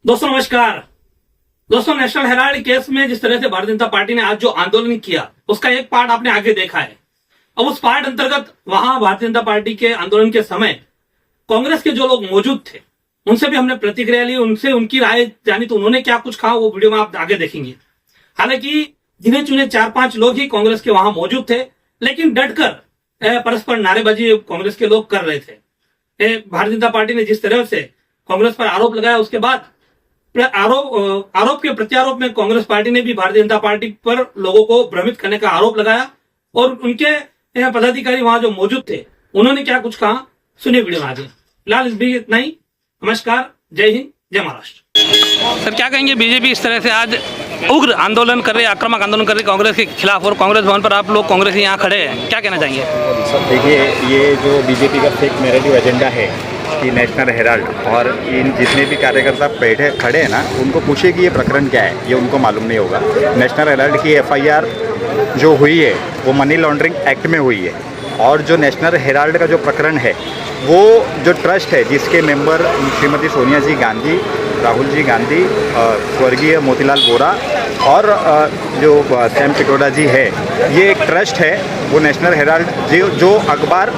दोस्तों नमस्कार। दोस्तों, नेशनल हेराल्ड केस में जिस तरह से भारतीय जनता पार्टी ने आज जो आंदोलन किया उसका एक पार्ट आपने आगे देखा है। अब उस पार्ट अंतर्गत वहां भारतीय जनता पार्टी के आंदोलन के समय कांग्रेस के जो लोग मौजूद थे उनसे भी हमने प्रतिक्रिया ली, उनसे उनकी राय जानी, तो उन्होंने क्या कुछ कहा वो वीडियो में आप आगे देखेंगे। हालांकि गिने चुने 4-5 लोग ही कांग्रेस के वहां मौजूद थे, लेकिन डटकर परस्पर नारेबाजी कांग्रेस के लोग कर रहे थे। भारतीय जनता पार्टी ने जिस तरह से कांग्रेस पर आरोप लगाया, उसके बाद आरोप के प्रत्यारोप में कांग्रेस पार्टी ने भी भारतीय जनता पार्टी पर लोगों को भ्रमित करने का आरोप लगाया और उनके पदाधिकारी वहां जो मौजूद थे उन्होंने क्या कुछ कहा, सुनिए वीडियो में आगे। फिलहाल इस भी इतना ही। नमस्कार, जय हिंद, जय महाराष्ट्र। सर, क्या कहेंगे? बीजेपी इस तरह से आज उग्र आंदोलन कर रही है, आक्रामक आंदोलन कर रही है कांग्रेस के खिलाफ, और कांग्रेस भवन पर आप लोग कांग्रेस यहाँ खड़े हैं, क्या कहना चाहेंगे? सर देखिए, ये जो बीजेपी का फेक नैरेटिव एजेंडा है कि नेशनल हेराल्ड और इन जितने भी कार्यकर्ता बैठे खड़े हैं ना, उनको पूछिए कि ये प्रकरण क्या है, ये उनको मालूम नहीं होगा। नेशनल हेराल्ड की FIR जो हुई है वो मनी लॉन्ड्रिंग एक्ट में हुई है, और जो नेशनल हेराल्ड का जो प्रकरण है वो जो ट्रस्ट है जिसके मेंबर श्रीमती सोनिया जी गांधी, राहुल जी गांधी, स्वर्गीय मोतीलाल वोरा और जो सैम पिट्रोडा जी है, ये एक ट्रस्ट है। वो नेशनल हेराल्ड जो अखबार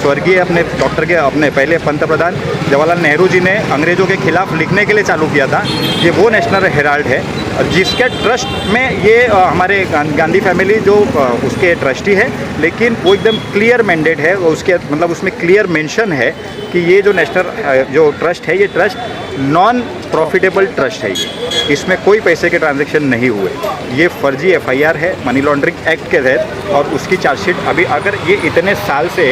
स्वर्गीय अपने डॉक्टर के अपने पहले पंतप्रधान जवाहरलाल नेहरू जी ने अंग्रेज़ों के खिलाफ लिखने के लिए चालू किया था, ये वो नेशनल हेराल्ड है, और जिसके ट्रस्ट में ये हमारे गांधी फैमिली जो उसके ट्रस्टी है, लेकिन वो एकदम क्लियर मैंडेट है, उसके मतलब उसमें क्लियर मेंशन है कि ये जो नेशनल जो ट्रस्ट है, ये ट्रस्ट नॉन प्रॉफिटेबल ट्रस्ट है, ये इसमें कोई पैसे के ट्रांजैक्शन नहीं हुए। ये फर्जी FIR है मनी लॉन्ड्रिंग एक्ट के तहत, और उसकी चार्जशीट अभी अगर ये इतने साल से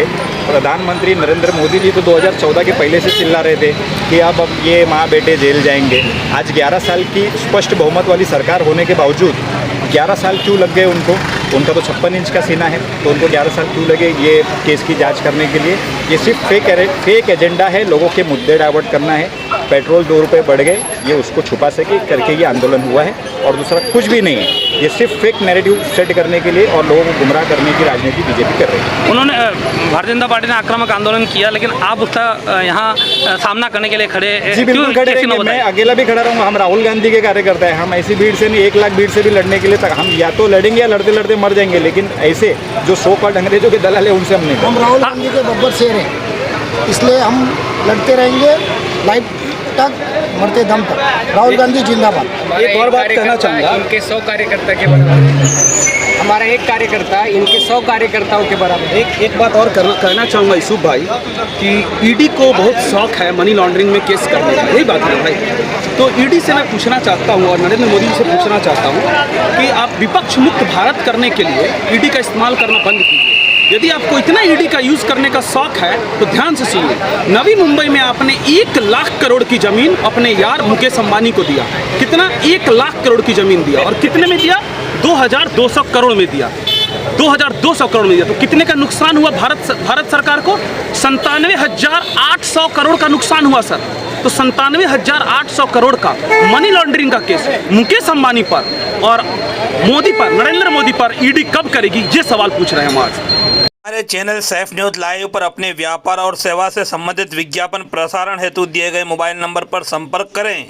प्रधानमंत्री नरेंद्र मोदी जी तो 2014 के पहले से चिल्ला रहे थे कि अब ये माँ बेटे जेल जाएंगे। आज 11 साल की स्पष्ट बहुमत वाली सरकार होने के बावजूद 11 साल क्यों लग गए उनको? उनका तो 56 इंच का सीना है, तो उनको 11 साल क्यों लगे ये केस की जांच करने के लिए? ये सिर्फ फेक एजेंडा है, लोगों के मुद्दे डाइवर्ट करना है। पेट्रोल 2 रुपये बढ़ गए, ये उसको छुपा सके करके ये आंदोलन हुआ है, और दूसरा कुछ भी नहीं है। ये सिर्फ फेक नैरेटिव सेट करने के लिए और लोगों को गुमराह करने की राजनीति बीजेपी कर रही है। उन्होंने भारतीय जनता पार्टी ने आक्रामक आंदोलन किया, लेकिन आप उसका यहाँ सामना करने के लिए खड़े? जी बिल्कुल खड़े रहेंगे, मैं अकेला भी खड़ा रहूँगा। हम राहुल गांधी के कार्यकर्ता है, हम ऐसी भीड़ से नहीं, 1 लाख भीड़ से भी लड़ने के लिए तक हम या तो लड़ेंगे या लड़ते लड़ते मर जाएंगे, लेकिन ऐसे जो सो कॉल्ड अंग्रेजों के दलाल है उनसे हम नहीं। हम राहुल गांधी के बब्बर शेर हैं, इसलिए हम लड़ते रहेंगे लाइफ तक, मरते दम तक। राहुल गांधी जिंदाबाद। एक और बात कहना चाहूँगा, इनके 100 कार्यकर्ता के बराबर, हमारा एक कार्यकर्ता इनके 100 कार्यकर्ताओं के बराबर। एक बात और कहना चाहूँगा यूसुफ भाई कि ईडी को बहुत शौक है मनी लॉन्ड्रिंग में केस करने का, यही बात है भाई। तो ईडी से मैं पूछना चाहता हूँ और नरेंद्र मोदी जी से पूछना चाहता हूँ कि आप विपक्ष मुक्त भारत करने के लिए ईडी का इस्तेमाल करना बंद कीजिए। यदि आपको इतना ईडी का यूज़ करने का शौक है तो ध्यान से सुनिए। नवी मुंबई में आपने 1 लाख करोड़ की ज़मीन अपने यार मुकेश अंबानी को दिया। कितना? 1 लाख करोड़ की ज़मीन दिया, और कितने में दिया? 2200 करोड़ में दिया। 2200 करोड़ में दिया, तो कितने का नुकसान हुआ भारत सरकार को? 97,800 करोड़ का नुकसान हुआ सर। तो 97,800 करोड़ का मनी लॉन्ड्रिंग का केस मुकेश अंबानी पर और मोदी पर, नरेंद्र मोदी पर ईडी कब करेगी, ये सवाल पूछ रहे हैं हम आज। हमारे चैनल सैफ न्यूज़ लाइव पर अपने व्यापार और सेवा से संबंधित विज्ञापन प्रसारण हेतु दिए गए मोबाइल नंबर पर संपर्क करें।